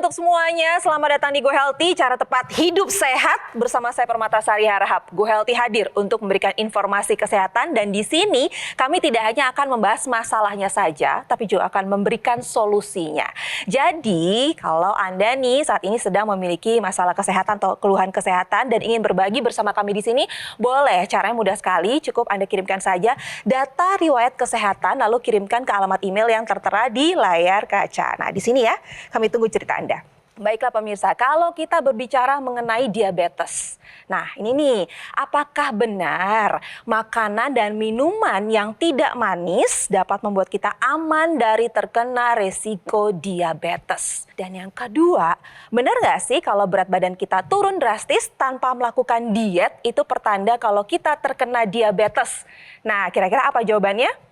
untuk semuanya, selamat datang di Go Healthy, cara tepat hidup sehat. Bersama saya Permatasari Harahap, Go Healthy hadir untuk memberikan informasi kesehatan. Dan di sini kami tidak hanya akan membahas masalahnya saja, tapi juga akan memberikan solusinya. Jadi kalau Anda nih saat ini sedang memiliki masalah kesehatan atau keluhan kesehatan dan ingin berbagi bersama kami di sini, boleh. Caranya mudah sekali, cukup Anda kirimkan saja data riwayat kesehatan, lalu kirimkan ke alamat email yang tertera di layar kaca. Nah di sini ya, kami tunggu cerita Anda. Baiklah pemirsa, kalau kita berbicara mengenai diabetes. Nah ini nih, apakah benar makanan dan minuman yang tidak manis dapat membuat kita aman dari terkena resiko diabetes? Dan yang kedua, benar nggak sih kalau berat badan kita turun drastis tanpa melakukan diet itu pertanda kalau kita terkena diabetes? Nah kira-kira apa jawabannya?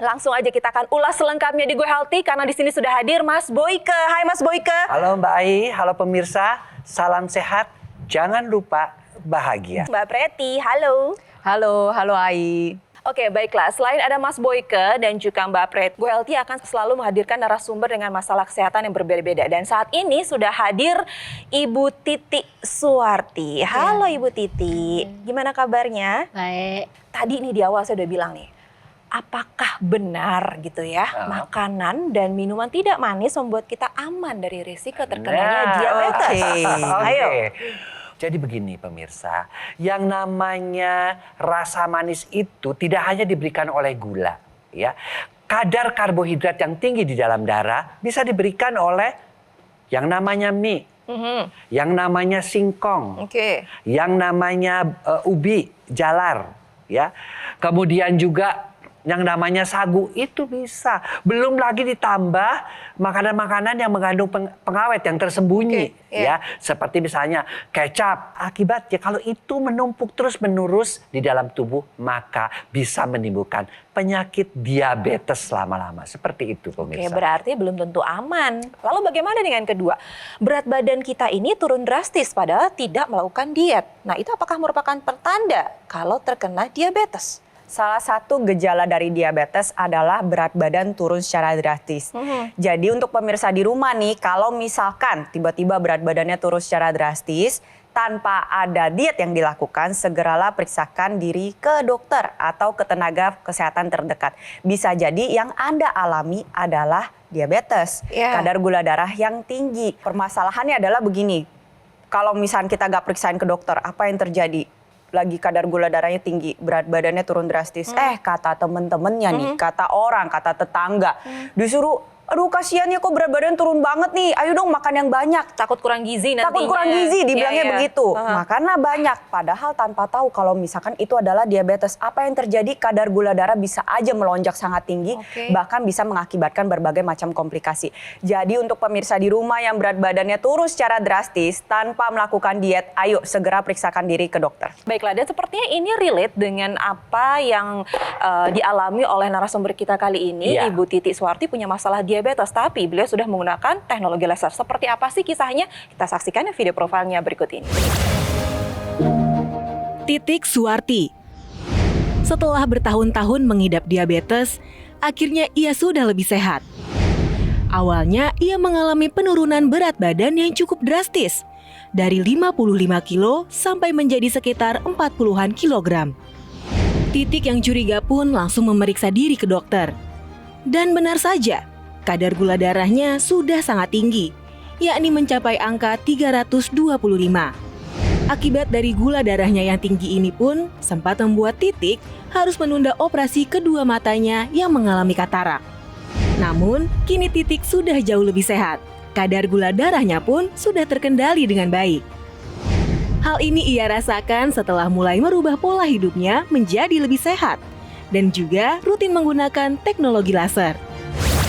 Langsung aja kita akan ulas selengkapnya di Go Healthy karena di sini sudah hadir Mas Boyke. Hai Mas Boyke. Halo Mbak Ai, halo pemirsa, salam sehat, jangan lupa bahagia. Mbak Preti, halo. Halo Ai. Oke, baiklah. Selain ada Mas Boyke dan juga Mbak Pret, Go Healthy akan selalu menghadirkan narasumber dengan masalah kesehatan yang berbeda-beda. Dan saat ini sudah hadir Ibu Titi Suwarti. Halo Ibu Titi, gimana kabarnya? Baik. Tadi nih di awal saya udah bilang nih, apakah benar gitu ya makanan dan minuman tidak manis membuat kita aman dari risiko terkenanya diabetes? Ayo. Jadi begini pemirsa, yang namanya rasa manis itu tidak hanya diberikan oleh gula, ya. Kadar karbohidrat yang tinggi di dalam darah bisa diberikan oleh yang namanya mie, yang namanya singkong, yang namanya ubi jalar, ya. Kemudian juga yang namanya sagu itu bisa. Belum lagi ditambah makanan-makanan yang mengandung pengawet yang tersembunyi. Ya, seperti misalnya kecap. Akibatnya kalau itu menumpuk terus-menerus di dalam tubuh, maka bisa menimbulkan penyakit diabetes lama-lama. Seperti itu pemirsa. Oke, berarti belum tentu aman. Lalu bagaimana dengan kedua? Berat badan kita ini turun drastis padahal tidak melakukan diet. Nah itu apakah merupakan pertanda kalau terkena diabetes? Salah satu gejala dari diabetes adalah berat badan turun secara drastis. Jadi untuk pemirsa di rumah nih, kalau misalkan tiba-tiba berat badannya turun secara drastis, tanpa ada diet yang dilakukan, segeralah periksakan diri ke dokter atau ke tenaga kesehatan terdekat. Bisa jadi yang Anda alami adalah diabetes, kadar gula darah yang tinggi. Permasalahannya adalah begini, kalau misalnya kita nggak periksain ke dokter, apa yang terjadi? Lagi kadar gula darahnya tinggi, berat badannya turun drastis. Kata temen-temennya nih, kata orang, kata tetangga, disuruh, aduh kasihan ya kok berat badan turun banget nih, ayo dong makan yang banyak. Takut kurang gizi nantinya. Takut kurang gizi, dibilangnya begitu. Makanlah banyak, padahal tanpa tahu kalau misalkan itu adalah diabetes. Apa yang terjadi? Kadar gula darah bisa aja melonjak sangat tinggi, bahkan bisa mengakibatkan berbagai macam komplikasi. Jadi untuk pemirsa di rumah yang berat badannya turun secara drastis tanpa melakukan diet, ayo segera periksakan diri ke dokter. Baiklah, dan sepertinya ini relate dengan apa yang dialami oleh narasumber kita kali ini, Ibu Titi Suwarti punya masalah diabetes, tapi beliau sudah menggunakan teknologi laser. Seperti apa sih kisahnya? Kita saksikan video profilnya berikut ini. Titi Suwarti. Setelah bertahun-tahun mengidap diabetes, akhirnya ia sudah lebih sehat. Awalnya ia mengalami penurunan berat badan yang cukup drastis, dari 55 kilo sampai menjadi sekitar 40-an kilogram. Titik yang curiga pun langsung memeriksa diri ke dokter. Dan benar saja, kadar gula darahnya sudah sangat tinggi, yakni mencapai angka 325. Akibat dari gula darahnya yang tinggi ini pun sempat membuat Titik harus menunda operasi kedua matanya yang mengalami katarak. Namun, kini Titik sudah jauh lebih sehat. Kadar gula darahnya pun sudah terkendali dengan baik. Hal ini ia rasakan setelah mulai merubah pola hidupnya menjadi lebih sehat dan juga rutin menggunakan teknologi laser.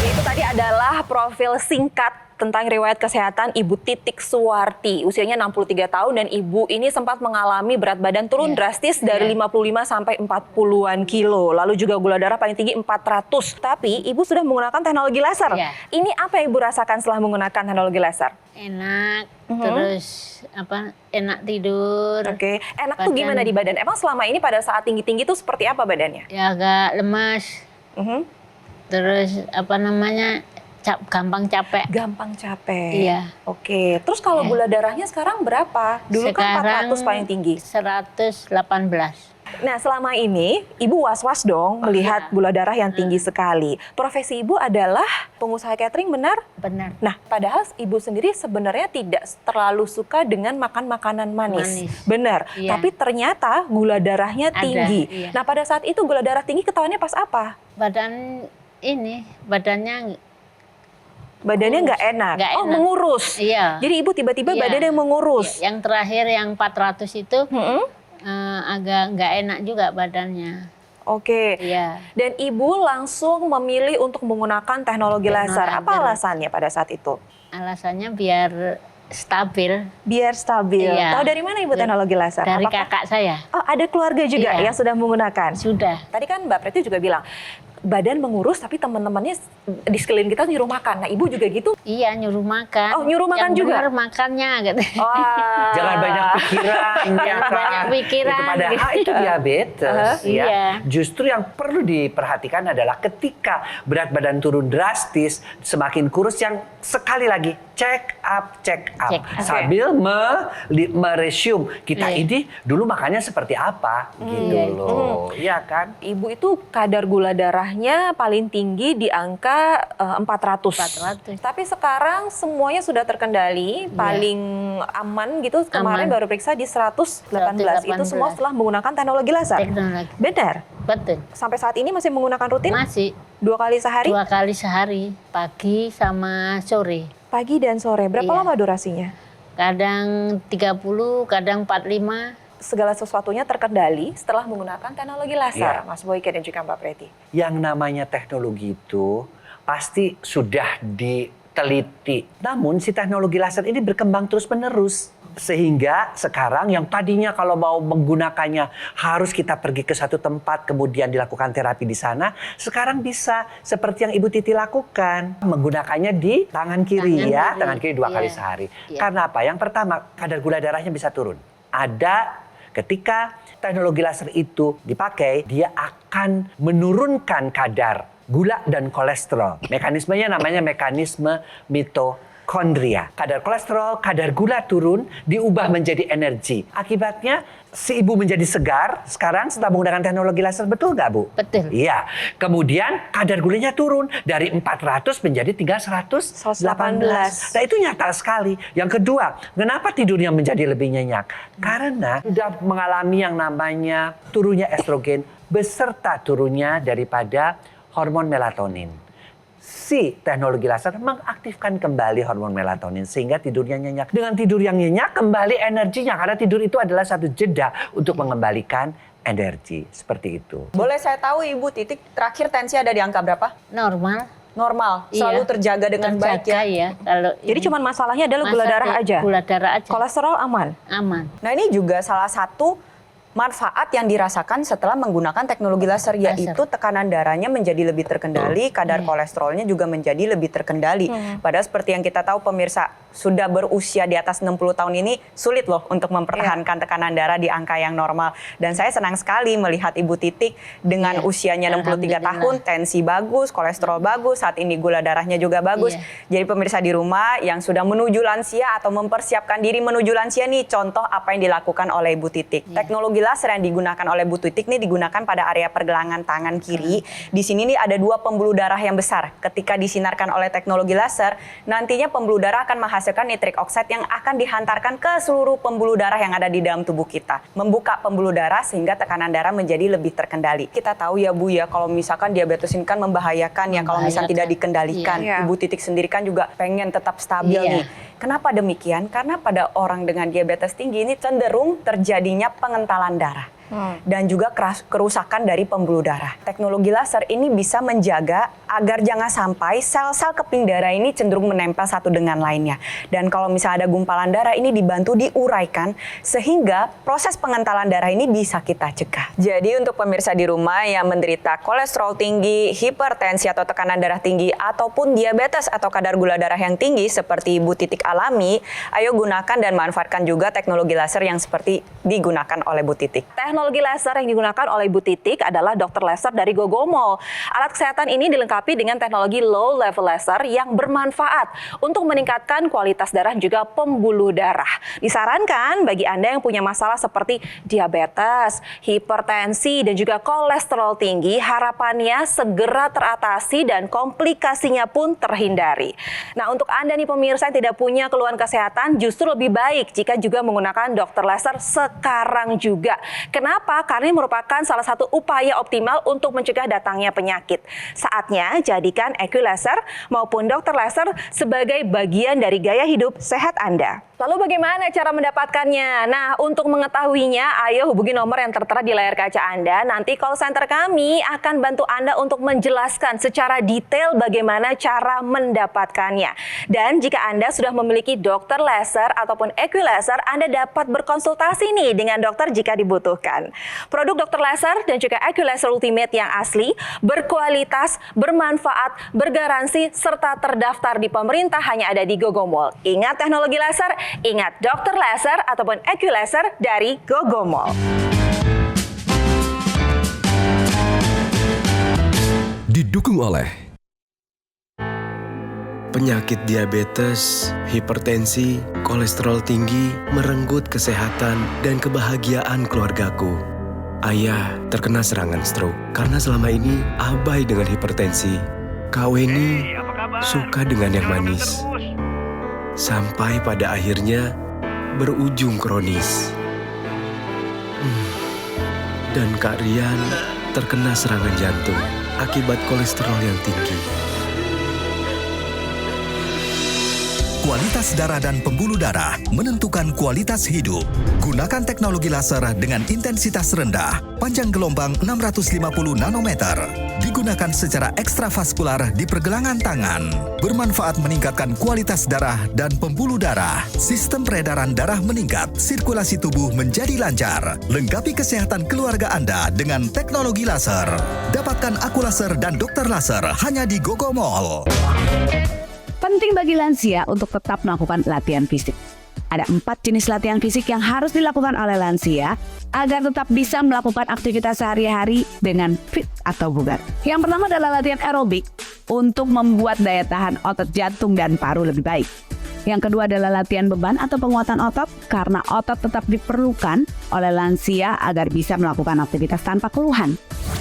Itu tadi adalah profil singkat tentang riwayat kesehatan Ibu Titi Suwarti. Usianya 63 tahun dan Ibu ini sempat mengalami berat badan turun drastis dari 55 sampai 40-an kilo. Lalu juga gula darah paling tinggi 400. Tapi Ibu sudah menggunakan teknologi laser. Ini apa yang Ibu rasakan setelah menggunakan teknologi laser? Enak, terus enak tidur. Enak tuh gimana di badan? Emang selama ini pada saat tinggi-tinggi tuh seperti apa badannya? Ya agak lemas. Terus gampang capek. Gampang capek. Iya. Oke. Terus kalau gula darahnya sekarang berapa? Dulu kan 400 paling tinggi. 118. Nah, selama ini Ibu was-was dong melihat gula darah yang tinggi sekali. Profesi Ibu adalah pengusaha catering, benar? Benar. Nah, padahal Ibu sendiri sebenarnya tidak terlalu suka dengan makan makanan manis. Benar. Iya. Tapi ternyata gula darahnya Ada, tinggi. iya. Nah, pada saat itu gula darah tinggi ketahuannya pas apa? Badannya Badannya nggak enak. Nggak Oh, enak. mengurus. Iya. Jadi Ibu tiba-tiba Iya. badannya mengurus. Yang terakhir yang 400 itu agak nggak enak juga badannya. Oke. Iya. Dan Ibu langsung memilih untuk menggunakan teknologi laser. Apa alasannya pada saat itu? Alasannya biar stabil. Biar stabil. Iya. Tahu dari mana Ibu teknologi laser? Dari Apakah- kakak saya. Oh, ada keluarga juga Iya. yang sudah menggunakan. Sudah. Tadi kan Mbak Preti juga bilang, badan mengurus tapi teman-temannya di sekeliling kita nyuruh makan. Nah, Ibu juga gitu? Iya, nyuruh makan. Oh, nyuruh makan Yang juga? benar makannya gitu. Wah. Jangan banyak pikiran, ya Jangan kan? banyak pikiran, Itu padahal gitu. itu diabetes, ya. Iya. Justru yang perlu diperhatikan adalah ketika berat badan turun drastis, semakin kurus yang sekali lagi check up Check up. sambil meresume kita Iya. ini dulu makannya seperti apa, gitu Iya. loh, ya kan? Ibu itu kadar gula darahnya paling tinggi di angka 400. 400. Tapi sekarang semuanya sudah terkendali, paling aman gitu. Kemarin Aman. baru periksa di 118. Itu semua 118. setelah menggunakan teknologi laser. Teknologi. Benar. Betul. Sampai saat ini masih menggunakan rutin? Masih 2 kali sehari? 2 kali sehari, pagi sama sore. Pagi dan sore. Berapa Iya. lama durasinya? Kadang 30, kadang 45. Segala sesuatunya terkendali setelah menggunakan teknologi laser, Iya. Mas Boyke dan juga Mbak Preti. Yang namanya teknologi itu pasti sudah diteliti. Namun si teknologi laser ini berkembang terus-menerus. Sehingga sekarang yang tadinya kalau mau menggunakannya harus kita pergi ke satu tempat kemudian dilakukan terapi di sana. Sekarang bisa seperti yang Ibu Titi lakukan. Menggunakannya di tangan kiri tangan kiri 2 kali Iya. sehari. Iya. Karena apa? Yang pertama kadar gula darahnya bisa turun. Ada ketika teknologi laser itu dipakai, dia akan menurunkan kadar gula dan kolesterol. Mekanismenya namanya mekanisme mitokondria. Kadar kolesterol, kadar gula turun, diubah menjadi energi. Akibatnya si ibu menjadi segar sekarang setelah menggunakan teknologi laser. Betul nggak, Bu? Betul. Iya. Kemudian kadar gulanya turun dari 400 menjadi tinggal 118. Nah, itu nyata sekali. Yang kedua, kenapa tidurnya menjadi lebih nyenyak? Karena sudah mengalami yang namanya turunnya estrogen beserta turunnya daripada hormon melatonin. Si teknologi laser mengaktifkan kembali hormon melatonin sehingga tidurnya nyenyak. Dengan tidur yang nyenyak kembali energinya karena tidur itu adalah satu jeda untuk mengembalikan energi. Seperti itu. Boleh saya tahu Ibu Titik terakhir tensi ada di angka berapa? Normal. Normal, selalu Iya. terjaga dengan baik Terjaga ya. ya. Kalau Jadi ini cuma masalahnya adalah gula darah aja. Gula darah aja. Kolesterol aman. Aman. Nah ini juga salah satu manfaat yang dirasakan setelah menggunakan teknologi laser, yaitu tekanan darahnya menjadi lebih terkendali, kadar kolesterolnya juga menjadi lebih terkendali. Padahal seperti yang kita tahu pemirsa, sudah berusia di atas 60 tahun ini sulit loh untuk mempertahankan tekanan darah di angka yang normal. Dan saya senang sekali melihat Ibu Titik dengan Iya. usianya 63 Alhamdulillah. tahun, tensi bagus, kolesterol bagus, saat ini gula darahnya juga bagus. Iya. Jadi pemirsa di rumah yang sudah menuju lansia atau mempersiapkan diri menuju lansia nih, contoh apa yang dilakukan oleh Ibu Titik. Iya. Teknologi laser yang digunakan oleh Bu Titik nih digunakan pada area pergelangan tangan kiri. Di sini nih ada 2 pembuluh darah yang besar. Ketika disinarkan oleh teknologi laser, nantinya pembuluh darah akan menghasilkan nitrik oksid yang akan dihantarkan ke seluruh pembuluh darah yang ada di dalam tubuh kita. Membuka pembuluh darah sehingga tekanan darah menjadi lebih terkendali. Kita tahu ya Bu ya, kalau misalkan diabetes ini kan membahayakan ya kalau misalnya tidak dikendalikan. Iya. Ibu Titik sendiri kan juga pengen tetap stabil Iya. nih. Kenapa demikian? Karena pada orang dengan diabetes tinggi ini cenderung terjadinya pengentalan darah. Dan juga kerusakan dari pembuluh darah. Teknologi laser ini bisa menjaga agar jangan sampai sel-sel keping darah ini cenderung menempel satu dengan lainnya. Dan kalau misalnya ada gumpalan darah ini dibantu diuraikan sehingga proses pengentalan darah ini bisa kita cegah. Jadi untuk pemirsa di rumah yang menderita kolesterol tinggi, hipertensi atau tekanan darah tinggi ataupun diabetes atau kadar gula darah yang tinggi seperti Ibu Titik alami, ayo gunakan dan manfaatkan juga teknologi laser yang seperti digunakan oleh Bu Titik. Teknologi teknologi laser yang digunakan oleh Ibu Titik adalah dokter laser dari Gogomol. Alat kesehatan ini dilengkapi dengan teknologi low level laser yang bermanfaat untuk meningkatkan kualitas darah juga pembuluh darah. Disarankan bagi Anda yang punya masalah seperti diabetes, hipertensi, dan juga kolesterol tinggi, harapannya segera teratasi dan komplikasinya pun terhindari. Nah, untuk Anda nih pemirsa yang tidak punya keluhan kesehatan, justru lebih baik jika juga menggunakan dokter laser sekarang juga. Kenapa? Karena ini merupakan salah satu upaya optimal untuk mencegah datangnya penyakit. Saatnya jadikan AccuLaser maupun dokter laser sebagai bagian dari gaya hidup sehat Anda. Lalu bagaimana cara mendapatkannya? Nah, untuk mengetahuinya, ayo hubungi nomor yang tertera di layar kaca Anda. Nanti call center kami akan bantu Anda untuk menjelaskan secara detail bagaimana cara mendapatkannya. Dan jika Anda sudah memiliki dokter laser ataupun AccuLaser, Anda dapat berkonsultasi nih dengan dokter jika dibutuhkan. Produk dokter laser dan juga AccuLaser Ultimate yang asli, berkualitas, bermanfaat, bergaransi, serta terdaftar di pemerintah hanya ada di Gogomol. Ingat teknologi laser, ingat dokter laser ataupun AccuLaser dari Gogomol. Didukung oleh penyakit diabetes, hipertensi, kolesterol tinggi, merenggut kesehatan dan kebahagiaan keluargaku. Ayah terkena serangan stroke karena selama ini abai dengan hipertensi. Kak Weni suka dengan yang manis. Sampai pada akhirnya berujung kronis. Dan Kak Rian terkena serangan jantung akibat kolesterol yang tinggi. Kualitas darah dan pembuluh darah menentukan kualitas hidup. Gunakan teknologi laser dengan intensitas rendah, panjang gelombang 650 nanometer. Digunakan secara ekstravaskular di pergelangan tangan. Bermanfaat meningkatkan kualitas darah dan pembuluh darah. Sistem peredaran darah meningkat, sirkulasi tubuh menjadi lancar. Lengkapi kesehatan keluarga Anda dengan teknologi laser. Dapatkan AccuLaser dan dokter laser hanya di Gogomol. Penting bagi lansia untuk tetap melakukan latihan fisik. Ada 4 jenis latihan fisik yang harus dilakukan oleh lansia agar tetap bisa melakukan aktivitas sehari-hari dengan fit atau bugar. Yang pertama adalah latihan aerobik untuk membuat daya tahan otot jantung dan paru lebih baik. Yang kedua adalah latihan beban atau penguatan otot karena otot tetap diperlukan oleh lansia agar bisa melakukan aktivitas tanpa keluhan.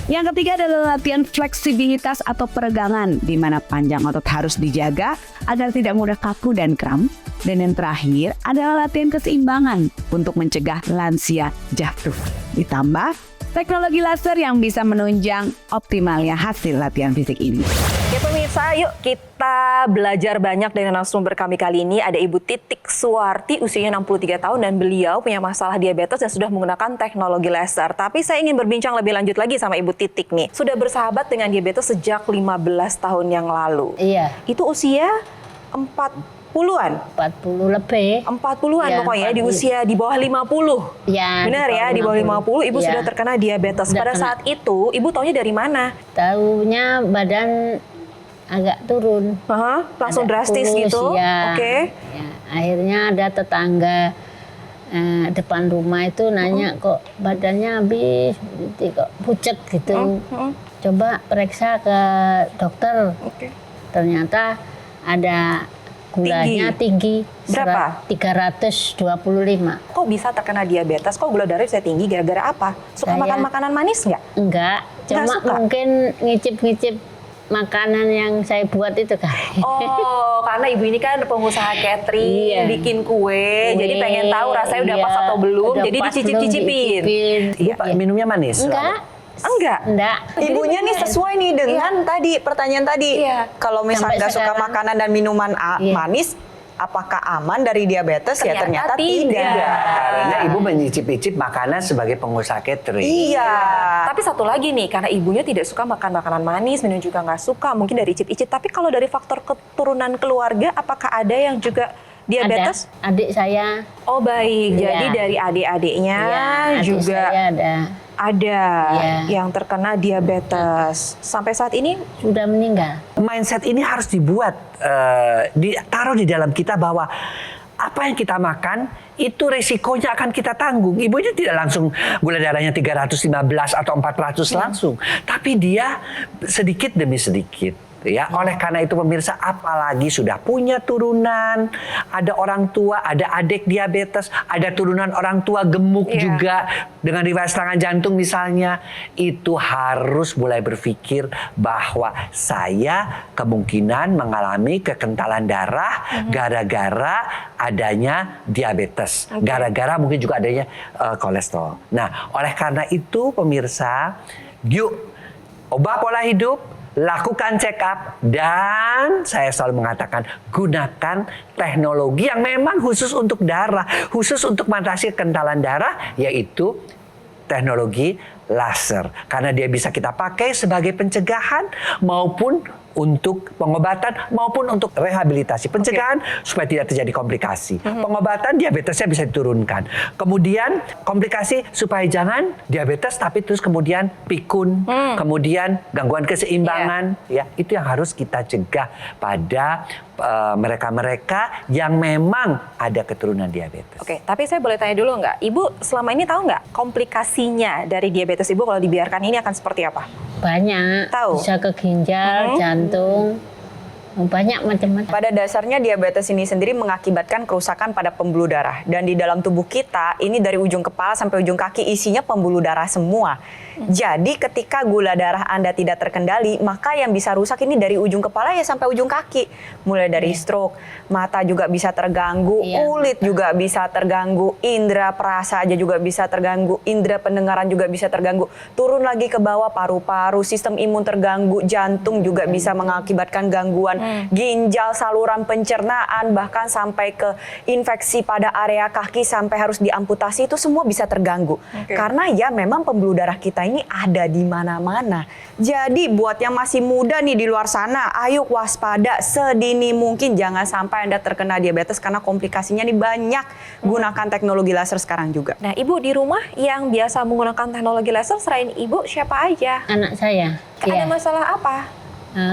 Yang ketiga adalah latihan fleksibilitas atau peregangan di mana panjang otot harus dijaga agar tidak mudah kaku dan kram. Dan yang terakhir adalah latihan keseimbangan untuk mencegah lansia jatuh. Ditambah teknologi laser yang bisa menunjang optimalnya hasil latihan fisik ini. Ya pemirsa, yuk kita belajar banyak dari narasumber kami kali ini. Ada Ibu Titik Suwarti, usianya 63 tahun dan beliau punya masalah diabetes dan sudah menggunakan teknologi laser. Tapi saya ingin berbincang lebih lanjut lagi sama Ibu Titik nih. Sudah bersahabat dengan diabetes sejak 15 tahun yang lalu. Iya. Itu usia 40-an? 40 lebih. 40-an Ya, pokoknya, di 40. usia di bawah 50. Ya, Benar ya, di bawah 50 Ibu Ya. sudah terkena diabetes. Sudah Pada kena. saat itu, Ibu taunya dari mana? Tahunya badan agak turun. Langsung Ada drastis kurus, gitu? ya. Oke. Ya, akhirnya ada tetangga depan rumah itu nanya kok badannya habis, kok pucet gitu. Coba periksa ke dokter. Oke. Ternyata ada gulanya tinggi. Berapa? 325. Kok bisa terkena diabetes? Kok gula darah bisa tinggi? Gara-gara apa? Suka Saya- makan makanan manis nggak? Enggak, cuma suka? mungkin ngicip-ngicip makanan yang saya buat itu kan. Oh, karena ibu ini kan pengusaha catering, Iya. bikin kue, jadi pengen tahu rasanya udah pas atau belum, udah jadi pas dicicip-cicipin. belum, Ibu Iya. minumnya manis? Enggak, Enggak. enggak. Ibunya nih sesuai nih dengan tadi pertanyaan tadi. Iya. Kalau misalnya Sampai nggak suka sekarang. makanan dan minuman Iya. manis, apakah aman dari diabetes? Ya ternyata tidak. Karena ibu menyicip-icip makanan sebagai pengusaha catering. Iya. Tapi satu lagi nih, karena ibunya tidak suka makan makanan manis, minum juga nggak suka, mungkin dari icip-icip. Tapi kalau dari faktor keturunan keluarga, apakah ada yang juga diabetes? Ada adik saya. Oh baik, Iya. jadi dari adik-adiknya Iya, adik juga saya ada. ada Iya. yang terkena diabetes. Sampai saat ini Sudah meninggal. Mindset ini harus dibuat, ditaruh di dalam kita bahwa apa yang kita makan itu resikonya akan kita tanggung. Ibunya tidak langsung gula darahnya 315 atau 400 langsung, tapi dia sedikit demi sedikit. Ya, oleh karena itu pemirsa, apalagi sudah punya turunan, ada orang tua, ada adik diabetes, ada turunan orang tua gemuk juga dengan riwayat serangan jantung misalnya, itu harus mulai berpikir bahwa saya kemungkinan mengalami kekentalan darah gara-gara adanya diabetes, gara-gara mungkin juga adanya kolesterol. Nah, oleh karena itu pemirsa, yuk ubah pola hidup, lakukan check up, dan saya selalu mengatakan gunakan teknologi yang memang khusus untuk darah, khusus untuk mengatasi kekentalan darah, yaitu teknologi laser. Karena dia bisa kita pakai sebagai pencegahan maupun untuk pengobatan maupun untuk rehabilitasi. Pencegahan supaya tidak terjadi komplikasi. Pengobatan diabetesnya bisa diturunkan. Kemudian komplikasi supaya jangan diabetes tapi terus kemudian pikun, kemudian gangguan keseimbangan. Ya, itu yang harus kita cegah pada mereka-mereka yang memang ada keturunan diabetes. Oke, tapi saya boleh tanya dulu nggak? Ibu selama ini tahu nggak komplikasinya dari diabetes Ibu kalau dibiarkan ini akan seperti apa? Banyak. Tahu. Bisa ke ginjal, jantung, banyak macam-macam. Pada dasarnya diabetes ini sendiri mengakibatkan kerusakan pada pembuluh darah. Dan di dalam tubuh kita, ini dari ujung kepala sampai ujung kaki isinya pembuluh darah semua. Jadi ketika gula darah Anda tidak terkendali, maka yang bisa rusak ini dari ujung kepala ya sampai ujung kaki. Mulai dari stroke, mata juga bisa terganggu, kulit juga bisa terganggu, indera perasa aja juga bisa terganggu, indera pendengaran juga bisa terganggu. Turun lagi ke bawah, paru-paru, sistem imun terganggu, jantung juga bisa mengakibatkan gangguan, ginjal, saluran pencernaan, bahkan sampai ke infeksi pada area kaki sampai harus diamputasi, itu semua bisa terganggu. Karena ya memang pembuluh darah kita ini ada di mana-mana. Jadi buat yang masih muda nih di luar sana, ayo waspada sedini mungkin, jangan sampai Anda terkena diabetes karena komplikasinya nih banyak. Gunakan teknologi laser sekarang juga. Nah, Ibu di rumah yang biasa menggunakan teknologi laser selain Ibu siapa aja? Anak saya. Ada masalah apa?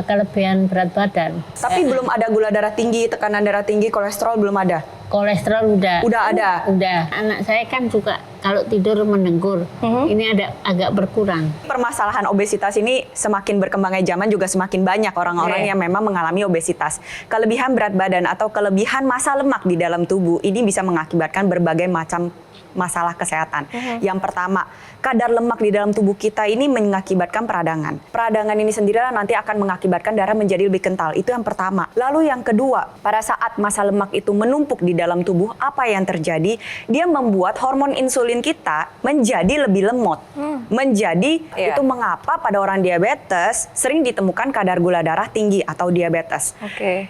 Kelebihan berat badan. Tapi belum ada gula darah tinggi, tekanan darah tinggi, kolesterol belum ada. Kolesterol udah. Udah ada. Udah. Anak saya kan juga kalau tidur mendengkur. Ini ada agak berkurang. Permasalahan obesitas ini semakin berkembangnya zaman juga semakin banyak orang-orang yang memang mengalami obesitas. Kelebihan berat badan atau kelebihan massa lemak di dalam tubuh ini bisa mengakibatkan berbagai macam masalah kesehatan. Yang pertama, kadar lemak di dalam tubuh kita ini mengakibatkan peradangan. Peradangan ini sendirilah nanti akan mengakibatkan darah menjadi lebih kental. Itu yang pertama. Lalu yang kedua, pada saat massa lemak itu menumpuk di dalam tubuh, apa yang terjadi? Dia membuat hormon insulin kita menjadi lebih lemot. Menjadi itu mengapa pada orang diabetes sering ditemukan kadar gula darah tinggi atau diabetes.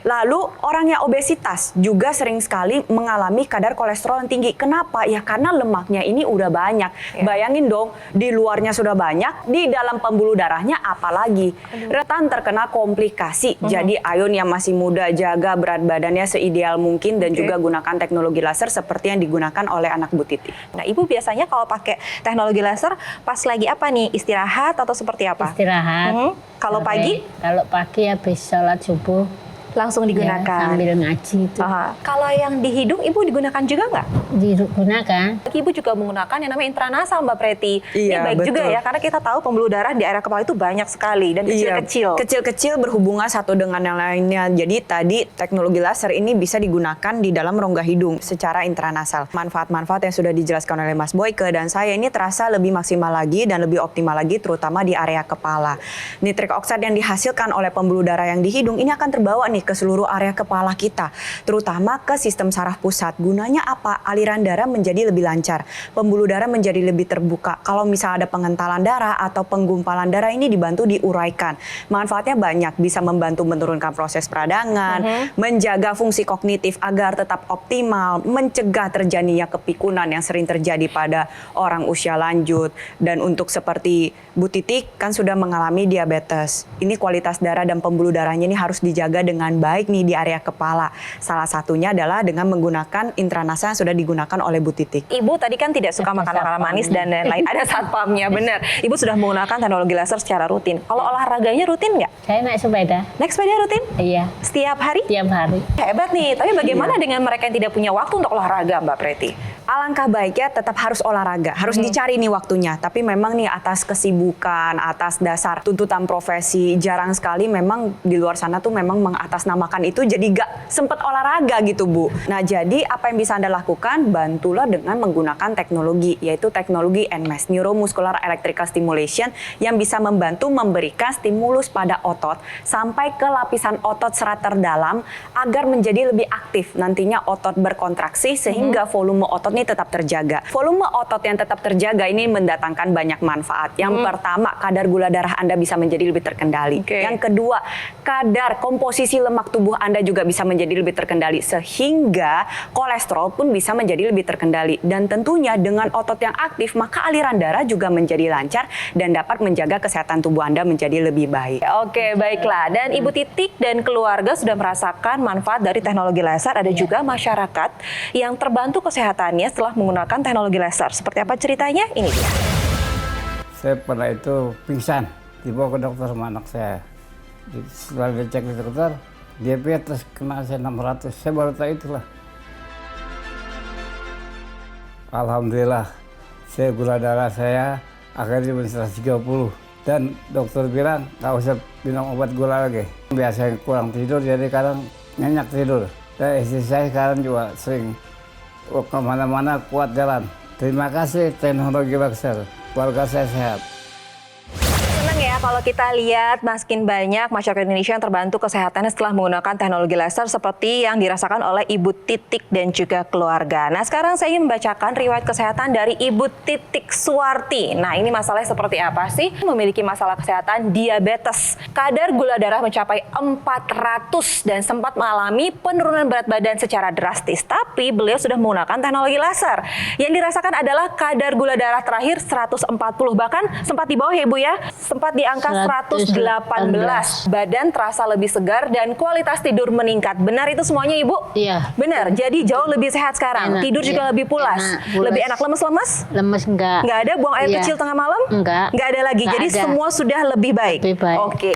Lalu orang yang obesitas juga sering sekali mengalami kadar kolesterol yang tinggi. Kenapa? Ya karena lemaknya ini udah banyak. Bayangin dong, di luarnya sudah banyak, di dalam pembuluh darahnya apalagi. Rentan terkena komplikasi. Jadi ayo yang masih muda, jaga berat badannya seideal mungkin dan juga gunakan teknologi laser seperti yang digunakan oleh anak Bu Titi. Nah, Ibu biasanya kalau pakai teknologi laser pas lagi apa nih? Istirahat atau seperti apa? Istirahat. Kalau pagi? Kalau pagi habis sholat subuh Langsung digunakan. Ya, sambil ngaji itu. Kalau yang di hidung Ibu digunakan juga nggak? Digunakan. Ibu juga menggunakan yang namanya intranasal, Mbak Preti. Ini Iya, baik juga betul. ya, karena kita tahu pembuluh darah di area kepala itu banyak sekali dan kecil-kecil. Kecil-kecil berhubungan satu dengan yang lainnya. Jadi tadi teknologi laser ini bisa digunakan di dalam rongga hidung secara intranasal. Manfaat-manfaat yang sudah dijelaskan oleh Mas Boyke dan saya ini terasa lebih maksimal lagi dan lebih optimal lagi terutama di area kepala. Nitrik oxide yang dihasilkan oleh pembuluh darah yang di hidung ini akan terbawa nih ke seluruh area kepala kita, terutama ke sistem saraf pusat. Gunanya apa? Aliran darah menjadi lebih lancar, pembuluh darah menjadi lebih terbuka. Kalau misalnya ada pengentalan darah atau penggumpalan darah ini dibantu diuraikan. Manfaatnya banyak, bisa membantu menurunkan proses peradangan, menjaga fungsi kognitif agar tetap optimal, mencegah terjadinya kepikunan yang sering terjadi pada orang usia lanjut. Dan untuk seperti Bu Titik kan sudah mengalami diabetes. Ini kualitas darah dan pembuluh darahnya ini harus dijaga dengan dengan baik nih di area kepala. Salah satunya adalah dengan menggunakan intranasa yang sudah digunakan oleh Bu Titik. Ibu tadi kan tidak suka makan makanan manis dan lain-lain. Ada satpamnya, benar. Ibu sudah menggunakan teknologi laser secara rutin. Kalau olahraganya rutin nggak? Saya naik sepeda. Naik sepeda rutin? Iya, Setiap hari? tiap hari. Hebat nih. Tapi bagaimana dengan mereka yang tidak punya waktu untuk olahraga, Mbak Preti? Alangkah baiknya tetap harus olahraga, harus dicari nih waktunya. Tapi memang nih atas kesibukan, atas dasar tuntutan profesi, jarang sekali memang di luar sana tuh memang mengatasnamakan itu jadi gak sempet olahraga gitu Bu. Nah jadi apa yang bisa Anda lakukan? Bantulah dengan menggunakan teknologi, yaitu teknologi NMES, Neuromuscular Electrical Stimulation, yang bisa membantu memberikan stimulus pada otot sampai ke lapisan otot serat terdalam agar menjadi lebih aktif. Nantinya otot berkontraksi sehingga volume otot ini tetap terjaga. Volume otot yang tetap terjaga ini mendatangkan banyak manfaat. Yang pertama, kadar gula darah Anda bisa menjadi lebih terkendali. Yang kedua, kadar komposisi lemak tubuh Anda juga bisa menjadi lebih terkendali sehingga kolesterol pun bisa menjadi lebih terkendali. Dan tentunya dengan otot yang aktif, maka aliran darah juga menjadi lancar dan dapat menjaga kesehatan tubuh Anda menjadi lebih baik. Oke, baiklah. Dan Ibu Titik dan keluarga sudah merasakan manfaat dari teknologi laser. Ada juga masyarakat yang terbantu kesehatannya setelah menggunakan teknologi laser. Seperti apa ceritanya? Ini dia. Saya pernah itu pingsan, dibawa ke dokter sama anak saya. Setelah dicek di dokter, diabetes kena saya 600. Saya baru tahu itulah. Alhamdulillah, saya gula darah saya akhirnya menjadi 130. Dan dokter bilang nggak usah minum obat gula lagi. Biasanya kurang tidur, jadi kadang nyenyak tidur. Dan istri saya sekarang juga sering kemana-mana kuat jalan. Terima kasih teknologi laser. Keluarga saya sehat. Senang ya kalau kita lihat makin banyak masyarakat Indonesia yang terbantu kesehatannya setelah menggunakan teknologi laser seperti yang dirasakan oleh Ibu Titik dan juga keluarga. Nah sekarang saya ingin membacakan riwayat kesehatan dari Ibu Titik Suwarti. Nah ini masalahnya seperti apa sih? Memiliki masalah kesehatan diabetes. Kadar gula darah mencapai 400 dan sempat mengalami penurunan berat badan secara drastis. Tapi beliau sudah menggunakan teknologi laser. Yang dirasakan adalah kadar gula darah terakhir 140. Bahkan sempat di bawah ya Bu ya. Sempat di angka 118. Badan terasa lebih segar dan kualitas tidur meningkat. Benar itu semuanya Ibu? Iya. Benar. Jadi jauh lebih sehat sekarang. Enak, Tidur juga iya. lebih pulas. Enak, Lebih pulas. enak lemes-lemes? Lemes enggak. Nggak ada buang air Iya. kecil tengah malam? Enggak. Nggak ada lagi. Nggak Jadi ada. semua sudah lebih baik. Lebih baik. Oke.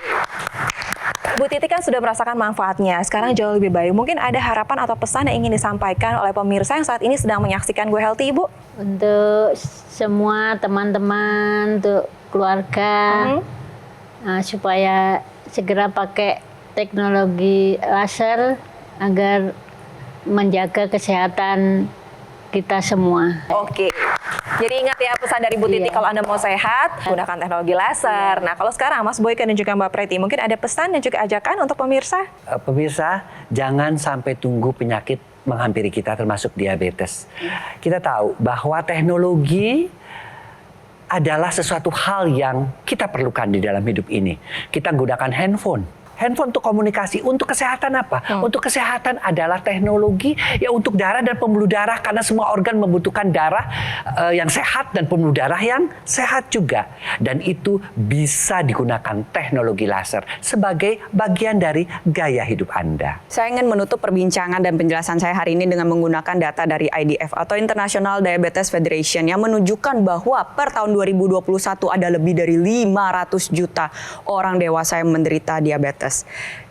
Bu Titik kan sudah merasakan manfaatnya. Sekarang jauh lebih baik. Mungkin ada harapan atau pesan yang ingin disampaikan oleh pemirsa yang saat ini sedang menyaksikan Go Healthy, Ibu? Untuk semua teman-teman, untuk keluarga, supaya segera pakai teknologi laser agar menjaga kesehatan kita semua. Oke. Jadi ingat ya pesan dari Bu Titik, Iya. kalau Anda mau sehat, gunakan teknologi laser. Nah kalau sekarang Mas Boyke dan juga Mbak Preti, mungkin ada pesan dan juga ajakan untuk pemirsa? Pemirsa, jangan sampai tunggu penyakit menghampiri kita termasuk diabetes. Kita tahu bahwa teknologi adalah sesuatu hal yang kita perlukan di dalam hidup ini. Kita gunakan handphone. Handphone untuk komunikasi, untuk kesehatan apa? Untuk kesehatan adalah teknologi ya untuk darah dan pembuluh darah karena semua organ membutuhkan darah yang sehat dan pembuluh darah yang sehat juga. Dan itu bisa digunakan teknologi laser sebagai bagian dari gaya hidup Anda. Saya ingin menutup perbincangan dan penjelasan saya hari ini dengan menggunakan data dari IDF atau International Diabetes Federation yang menunjukkan bahwa per tahun 2021 ada lebih dari 500 juta orang dewasa yang menderita diabetes.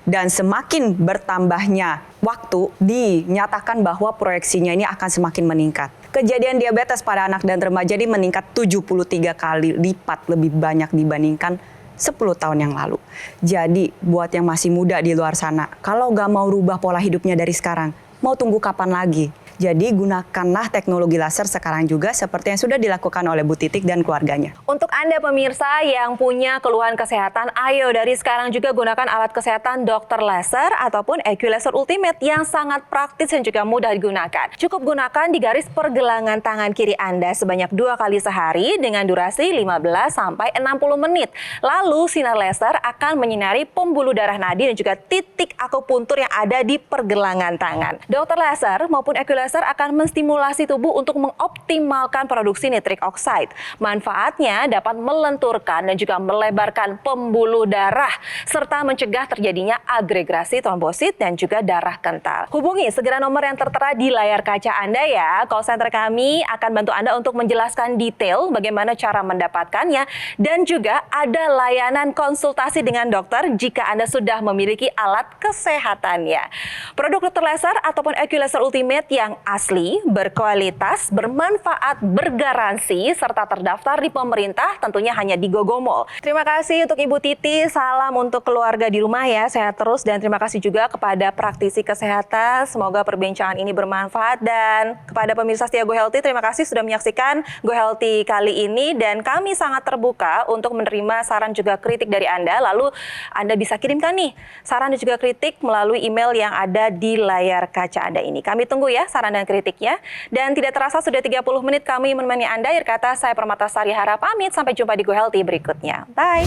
Dan semakin bertambahnya waktu dinyatakan bahwa proyeksinya ini akan semakin meningkat. Kejadian diabetes pada anak dan remaja ini meningkat 73 kali lipat lebih banyak dibandingkan 10 tahun yang lalu. Jadi buat yang masih muda di luar sana, kalau nggak mau rubah pola hidupnya dari sekarang, mau tunggu kapan lagi? Jadi gunakanlah teknologi laser sekarang juga seperti yang sudah dilakukan oleh Bu Titik dan keluarganya. Untuk Anda pemirsa yang punya keluhan kesehatan, ayo dari sekarang juga gunakan alat kesehatan Dr. Laser ataupun EQ Laser Ultimate yang sangat praktis dan juga mudah digunakan. Cukup gunakan di garis pergelangan tangan kiri Anda sebanyak 2 kali sehari dengan durasi 15 sampai 60 menit. Lalu sinar laser akan menyinari pembuluh darah nadi dan juga titik akupuntur yang ada di pergelangan tangan. Dr. Laser maupun EQ Laser laser akan menstimulasi tubuh untuk mengoptimalkan produksi nitrik oxide. Manfaatnya dapat melenturkan dan juga melebarkan pembuluh darah serta mencegah terjadinya agregasi trombosit dan juga darah kental. Hubungi segera nomor yang tertera di layar kaca Anda ya. Call center kami akan bantu Anda untuk menjelaskan detail bagaimana cara mendapatkannya dan juga ada layanan konsultasi dengan dokter jika Anda sudah memiliki alat kesehatannya. Produk Dr. Laser ataupun Equilaser Ultimate yang asli, berkualitas, bermanfaat, bergaransi, serta terdaftar di pemerintah tentunya hanya di Gogomall. Terima kasih untuk Ibu Titi, salam untuk keluarga di rumah ya, sehat terus, dan terima kasih juga kepada praktisi kesehatan. Semoga perbincangan ini bermanfaat, dan kepada pemirsa setia Go Healthy, terima kasih sudah menyaksikan Go Healthy kali ini, dan kami sangat terbuka untuk menerima saran juga kritik dari Anda. Lalu Anda bisa kirimkan nih saran dan juga kritik melalui email yang ada di layar kaca Anda ini. Kami tunggu ya saran dan kritiknya. Dan tidak terasa sudah 30 menit kami menemani Anda. Akhir kata saya Permatasari Hara pamit. Sampai jumpa di Go Healthy berikutnya. Bye.